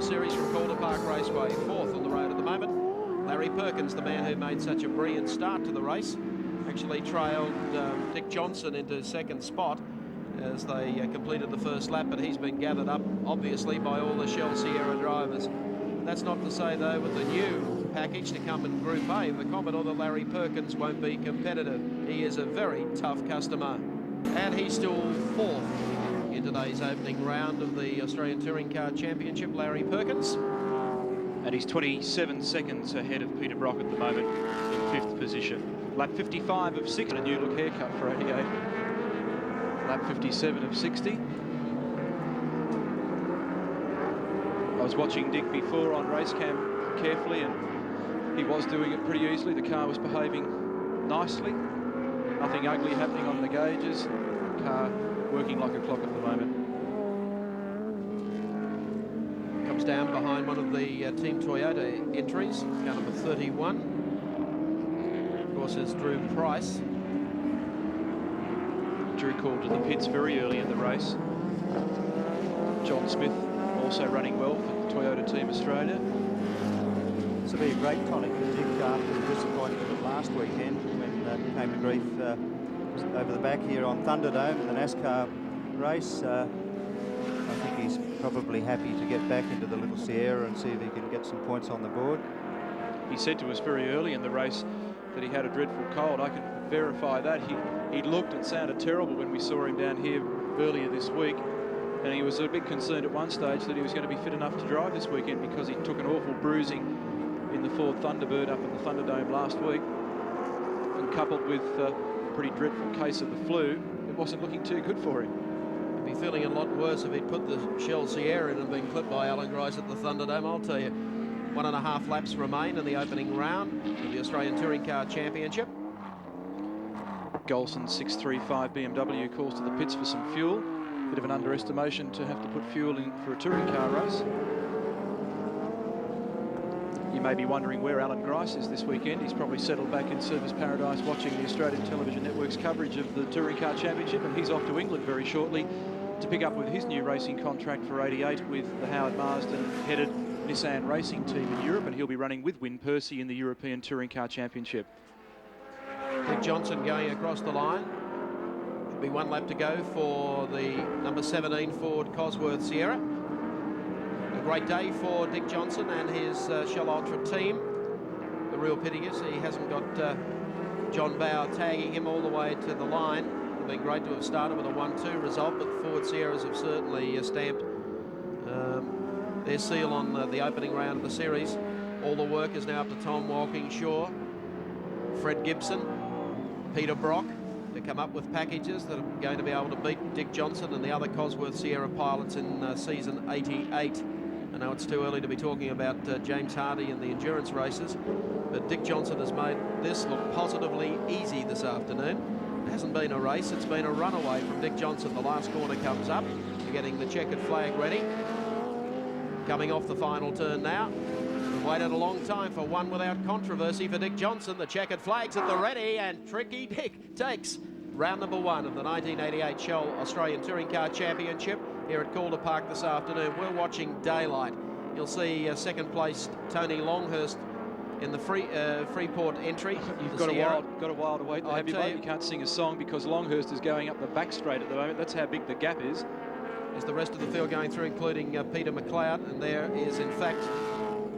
Series from Calder Park Raceway, fourth on the road at the moment. Larry Perkins, the man who made such a brilliant start to the race, actually trailed Dick Johnson into second spot as they completed the first lap, but he's been gathered up obviously by all the Shell Sierra drivers. That's not to say though, with the new package to come in Group A, the Commodore, that Larry Perkins won't be competitive. He is a very tough customer, and he's still fourth in today's opening round of the Australian Touring Car Championship, Larry Perkins. And he's 27 seconds ahead of Peter Brock at the moment in fifth position. Lap 55 of 6, and a new look haircut for 88. Lap 57 of 60. I was watching Dick before on race cam carefully, and he was doing it pretty easily. The car was behaving nicely. Nothing ugly happening on the gauges. The car working like a clock at the moment. Comes down behind one of the Team Toyota entries, car number 31. Of course, is Drew Price. Drew called to the pits very early in the race. John Smith also running well for Toyota Team Australia. This will be a great tonic for Dick after the disappointment of last weekend when he came to grief over the back here on Thunderdome in the NASCAR race. I think he's probably happy to get back into the Little Sierra and see if he can get some points on the board. He said to us very early in the race that he had a dreadful cold. I can verify that. He looked and sounded terrible when we saw him down here earlier this week, and he was a bit concerned at one stage that he was going to be fit enough to drive this weekend because he took an awful bruising in the Ford Thunderbird up at the Thunderdome last week, and coupled with a pretty dreadful case of the flu, it wasn't looking too good for him. He'd be feeling a lot worse if he'd put the Shell Sierra in and been clipped by Alan Grice at the Thunderdome, I'll tell you. 1.5 laps remain in the opening round of the Australian Touring Car Championship. Golson 635 BMW calls to the pits for some fuel. Bit of an underestimation to have to put fuel in for a touring car race. You may be wondering where Alan Grice is this weekend. He's probably settled back in Service Paradise watching the Australian Television Network's coverage of the Touring Car Championship, and he's off to England very shortly to pick up with his new racing contract for 88 with the Howard Marsden-headed Nissan racing team in Europe, and he'll be running with Wyn Percy in the European Touring Car Championship. Dick Johnson going across the line. Should be 1 lap to go for the number 17 Ford Cosworth Sierra. A great day for Dick Johnson and his Shell Ultra team. The real pity is he hasn't got John Bower tagging him all the way to the line. It would have been great to have started with a 1-2 result, but the Ford Sierras have certainly stamped their seal on the opening round of the series. All the work is now up to Tom Walkingshaw, Fred Gibson, Peter Brock to come up with packages that are going to be able to beat Dick Johnson and the other Cosworth Sierra pilots in season 88. I know it's too early to be talking about James Hardy and the endurance races, but Dick Johnson has made this look positively easy this afternoon. It hasn't been a race, it's been a runaway from Dick Johnson. The last corner comes up, getting the checkered flag ready. Coming off the final turn now. We've waited a long time for one without controversy for Dick Johnson. The checkered flag's at the ready, and Tricky Dick takes round number 1 of the 1988 Shell Australian Touring Car Championship here at Calder Park this afternoon. We're watching daylight. You'll see second place Tony Longhurst in the Freeport entry. You've got a while to wait. You can't sing a song because Longhurst is going up the back straight at the moment. That's how big the gap is. There's the rest of the field going through, including Peter McLeod, and there is in fact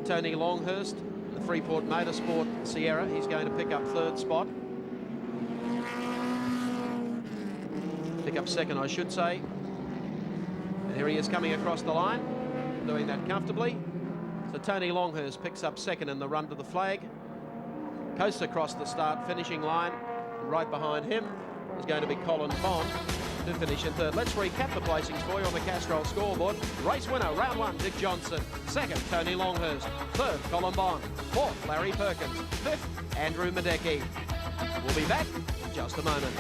Tony Longhurst, the Freeport Motorsport Sierra. He's going to pick up 3rd spot. Pick up 2nd, I should say. And here he is coming across the line, doing that comfortably. So Tony Longhurst picks up 2nd in the run to the flag. Coasts across the start finishing line. And right behind him is going to be Colin Bond to finish in 3rd. Let's recap the placings for you on the Castrol scoreboard. Race winner, round 1, Dick Johnson. 2nd, Tony Longhurst. 3rd, Colin Bond. 4th, Larry Perkins. 5th, Andrew Madecki. We'll be back in just a moment.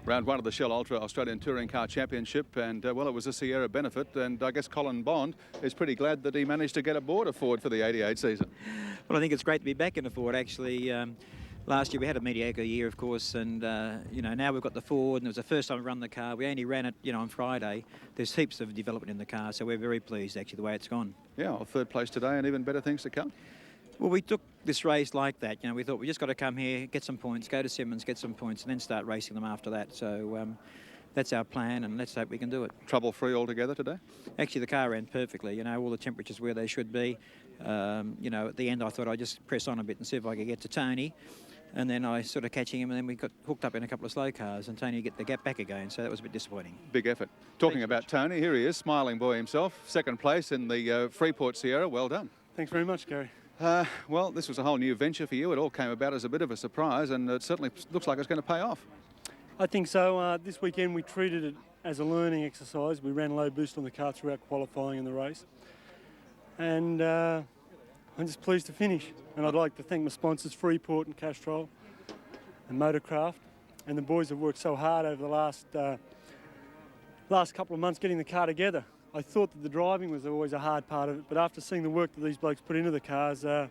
Round 1 of the Shell Ultra Australian Touring Car Championship, and well, it was a Sierra benefit, and I guess Colin Bond is pretty glad that he managed to get aboard a Ford for the 88 season. Well, I think it's great to be back in a Ford, actually. Last year we had a mediocre year, of course, and you know, now we've got the Ford, and it was the first time we run the car. We only ran it, you know, on Friday. There's heaps of development in the car, so we're very pleased, actually, the way it's gone. Yeah, well, 3rd place today, and even better things to come. Well, we took this race like that. You know, we thought we just got to come here, get some points, go to Simmons, get some points, and then start racing them after that. So that's our plan, and let's hope we can do it. Trouble-free altogether today? Actually, the car ran perfectly. You know, all the temperatures where they should be. You know, at the end, I thought I'd just press on a bit and see if I could get to Tony. And then I sort of catching him, and then we got hooked up in a couple of slow cars, and Tony get the gap back again, so that was a bit disappointing. Big effort. Talking about Tony, here he is, smiling boy himself, 2nd place in the Freeport Sierra. Well done. Thanks very much, Gary. Well, this was a whole new venture for you. It all came about as a bit of a surprise, and it certainly looks like it's going to pay off. I think so. This weekend we treated it as a learning exercise. We ran low boost on the car throughout qualifying in the race. And I'm just pleased to finish. And I'd like to thank my sponsors, Freeport and Castrol and Motorcraft. And the boys have worked so hard over the last couple of months getting the car together. I thought that the driving was always a hard part of it, but after seeing the work that these blokes put into the cars, you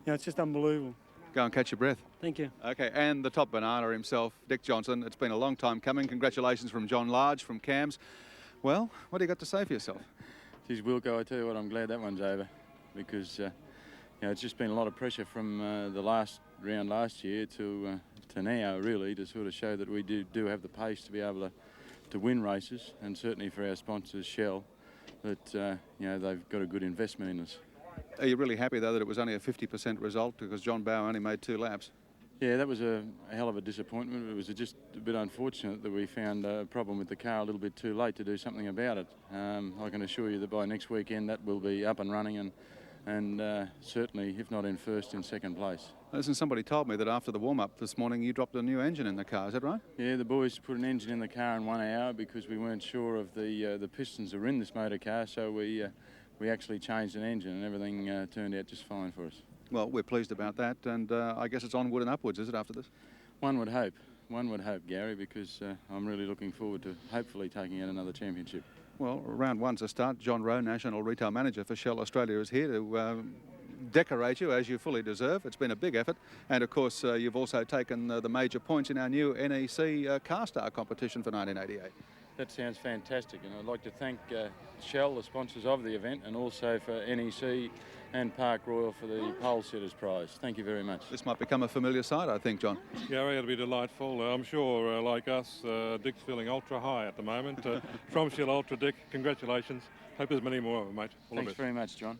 know, it's just unbelievable. Go and catch your breath. Thank you. Okay, and the top banana himself, Dick Johnson. It's been a long time coming. Congratulations from John Large from Cams. Well, what do you got to say for yourself? Geez, Wilco, I tell you what, I'm glad that one's over, because you know, it's just been a lot of pressure from the last round last year to now, really, to sort of show that we do have the pace to be able to win races, and certainly for our sponsors, Shell, that you know, they've got a good investment in us. Are you really happy, though, that it was only a 50% result because John Bowe only made 2 laps? Yeah, that was a hell of a disappointment. It was just a bit unfortunate that we found a problem with the car a little bit too late to do something about it. I can assure you that by next weekend that will be up and running, and certainly, if not in first, in second place. Listen, somebody told me that after the warm-up this morning you dropped a new engine in the car, is that right? Yeah, the boys put an engine in the car in 1 hour because we weren't sure of the pistons that were in this motor car, so we actually changed an engine, and everything turned out just fine for us. Well, we're pleased about that, and I guess it's onward and upwards, is it, after this? One would hope, Gary, because I'm really looking forward to hopefully taking out another championship. Well, round one's a start. John Rowe, National Retail Manager for Shell Australia, is here to decorate you as you fully deserve. It's been a big effort, and of course you've also taken the major points in our new NEC Car Star competition for 1988. That sounds fantastic, and I'd like to thank Shell, the sponsors of the event, and also for NEC and Park Royal for the pole sitters prize. Thank you very much. This might become a familiar sight, I think, John. Gary, it'll be delightful. I'm sure, like us, Dick's feeling ultra high at the moment. From Shell Ultra, Dick, congratulations. Hope there's many more of them, mate. All Thanks the best. very much, John.